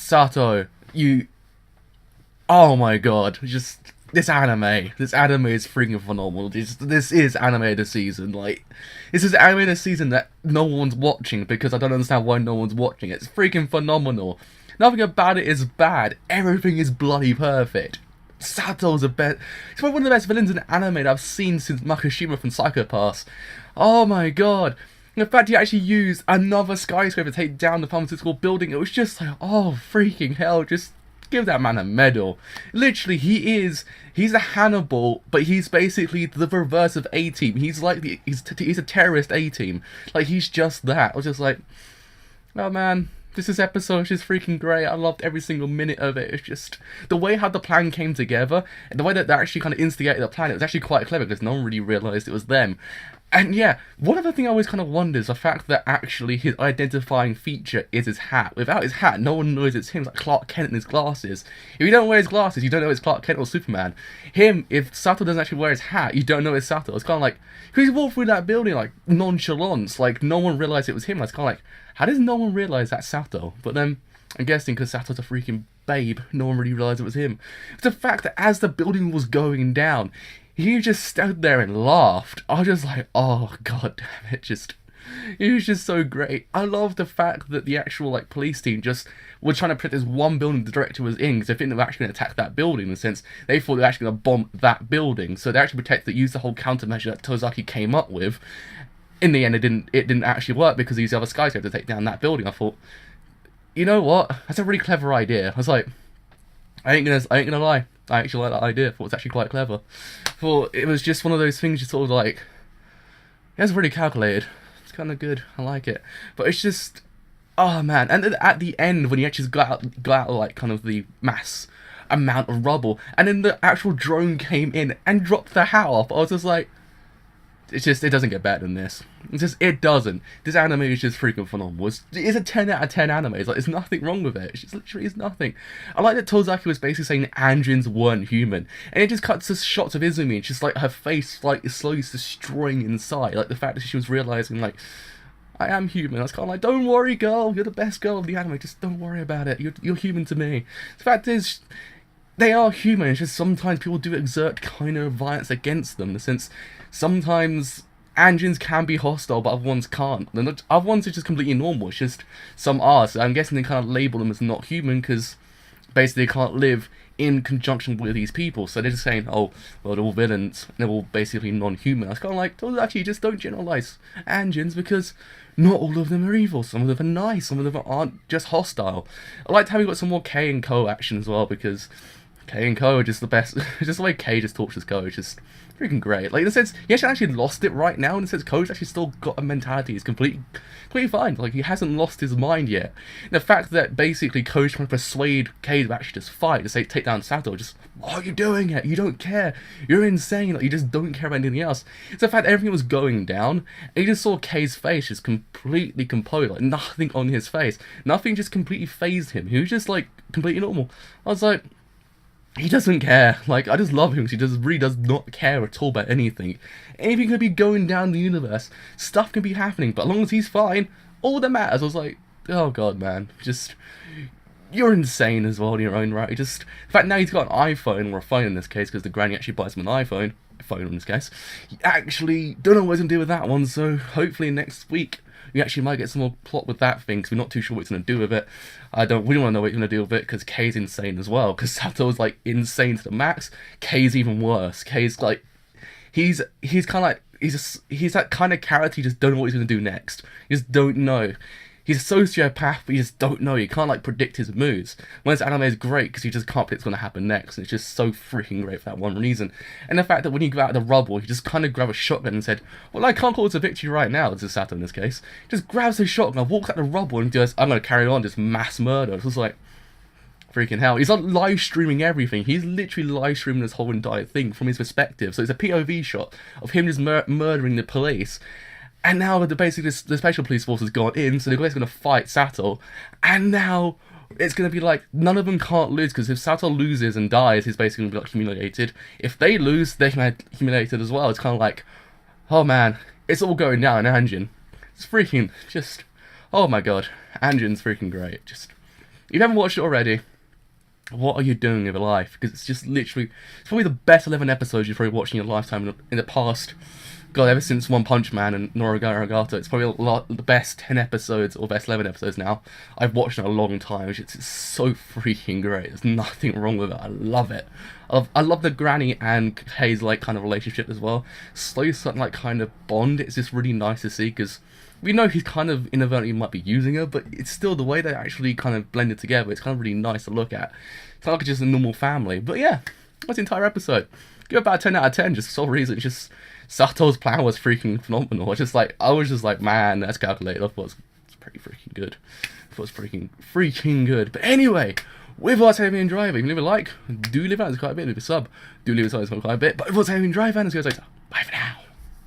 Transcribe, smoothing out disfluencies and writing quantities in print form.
Sato, you... Oh my god, just... This anime is freaking phenomenal. This is anime of the season. Like, this is anime of the season that no one's watching because I don't understand why no one's watching it. It's freaking phenomenal. Nothing about it is bad. Everything is bloody perfect. Sato's the best. He's probably one of the best villains in anime that I've seen since Makishima from Psycho Pass. Oh my god. The fact he actually used another skyscraper to take down the pharmaceutical building, it was just like, oh freaking hell, just give that man a medal. Literally, he's a Hannibal, but he's basically the reverse of A-Team. He's like he's a terrorist A-Team. Like, he's just that. I was just like, oh man, this episode is just freaking great. I loved every single minute of it. It's just the way how the plan came together, and the way that they actually kind of instigated the plan. It was actually quite clever because no one really realised it was them. And yeah, one other thing I always kind of wonder is the fact that actually his identifying feature is his hat. Without his hat, no one knows it's him. It's like Clark Kent and his glasses. If you don't wear his glasses, you don't know it's Clark Kent or Superman. Him, if Sato doesn't actually wear his hat, you don't know it's Sato. It's kind of like, because he walked through that building like nonchalance, like no one realised it was him. It's kind of like, how does no one realise that's Sato? But then, I'm guessing because Sato's a freaking babe, no one really realised it was him. It's the fact that as the building was going down, he just stood there and laughed. I was just like, oh god damn it, he was just so great. I love the fact that the actual like police team just were trying to protect this one building the director was in, because they think they were actually going to attack that building, in the sense they thought they were actually going to bomb that building. So they actually used the whole countermeasure that Tozaki came up with. In the end, it didn't actually work because he used the other skyscraper to take down that building. I thought, you know what? That's a really clever idea. I was like, I ain't gonna lie. I actually like that idea. I thought it was actually quite clever. I thought it was just one of those things you sort of like, it's really calculated. It's kind of good. I like it. But it's just, oh man. And then at the end, when he actually got out of like kind of the mass amount of rubble, and then the actual drone came in and dropped the hat off, I was just like, it doesn't get better than this. It doesn't. This anime is just freaking phenomenal. It's a 10 out of 10 anime. It's like, there's nothing wrong with it. It's just literally is nothing. I like that Tozaki was basically saying Anjins weren't human. And it just cuts to shots of Izumi, and just like her face like is slowly destroying inside. Like the fact that she was realising like, I am human. I was kind of like, don't worry girl, you're the best girl of the anime. Just don't worry about it. You're human to me. The fact is, they are human. It's just sometimes people do exert kind of violence against them, in the sense sometimes Anjins can be hostile, but other ones can't. And other ones are just completely normal. It's just some are. So I'm guessing they kind of label them as not human because basically they can't live in conjunction with these people. So they're just saying, oh, well, they're all villains. They're all basically non-human. I was kind of like, actually, just don't generalize Anjins because not all of them are evil. Some of them are nice. Some of them aren't just hostile. I liked how we got some more K and Ko action as well, because K and Ko are just the best. Just the way K just tortures Ko is just freaking great. Like, in the sense, he actually lost it right now. In the sense, Ko's actually still got a mentality. He's completely fine. Like, he hasn't lost his mind yet. The fact that basically Ko's trying to persuade K to actually just fight, to say take down Sato, just, why are you doing it? You don't care. You're insane. Like, you just don't care about anything else. It's the fact that everything was going down, and you just saw K's face just completely composed. Like, nothing on his face. Nothing just completely phased him. He was just, like, completely normal. I was like, he doesn't care. Like, I just love him because he really does not care at all about anything. Anything could be going down the universe. Stuff can be happening, but as long as he's fine, all that matters. I was like, oh god, man. Just, you're insane as well in your own right. The fact now he's got an iPhone, or a phone in this case, because the granny actually buys him an phone in this case. He actually don't know what he's going to do with that one, so hopefully next week we actually might get some more plot with that thing, because we're not too sure what he's going to do with it. We don't want to know what he's going to do with it, because K's insane as well, because Sato's like insane to the max. K's even worse. K's like, he's kind of like, he's that kind of character, you just don't know what he's going to do next. You just don't know. He's a sociopath, but you just don't know. You can't like predict his moves. Whereas anime is great because you just can't predict what's going to happen next. And it's just so freaking great for that one reason. And the fact that when you go out of the rubble, he just kind of grabbed a shotgun and said, well, I can't call this a victory right now. This is Sato in this case. Just grabs his shotgun, walks out the rubble, and just, I'm going to carry on, just mass murder. It was like, freaking hell. He's not live streaming everything. He's literally live streaming this whole entire thing from his perspective. So it's a POV shot of him just murdering the police. And now basically the special police force has gone in, so they're going to fight Sato. And now it's going to be like, none of them can't lose, because if Sato loses and dies, he's basically going to be like humiliated. If they lose, they're humiliated as well. It's kind of like, oh man, it's all going down in Ajin. It's freaking just, oh my god, Anjin's freaking great. If you haven't watched it already, what are you doing with your life? Because it's just literally, it's probably the best 11 episodes you've probably watched in your lifetime in the past. God, ever since One Punch Man and Noragata, it's probably the best 10 episodes or best 11 episodes now I've watched in a long time. It's so freaking great. There's nothing wrong with it. I love it. I love the Granny and Kei's like kind of relationship as well. So certain like kind of bond. It's just really nice to see because we know he's kind of inadvertently might be using her, but it's still the way they actually kind of blended together. It's kind of really nice to look at. It's not like just a normal family. But yeah, that's the entire episode. Give it about a 10 out of 10. Just for some reason, it's just Satou's plan was freaking phenomenal. I was just like, man, that's calculated. I thought it's pretty freaking good. I thought it was freaking good. But anyway, with what's having and driving, leave a like, do leave out, it's quite a bit, leave a sub, do leave a sub, it's quite a bit. But with what's having and driving, let's go, bye for now.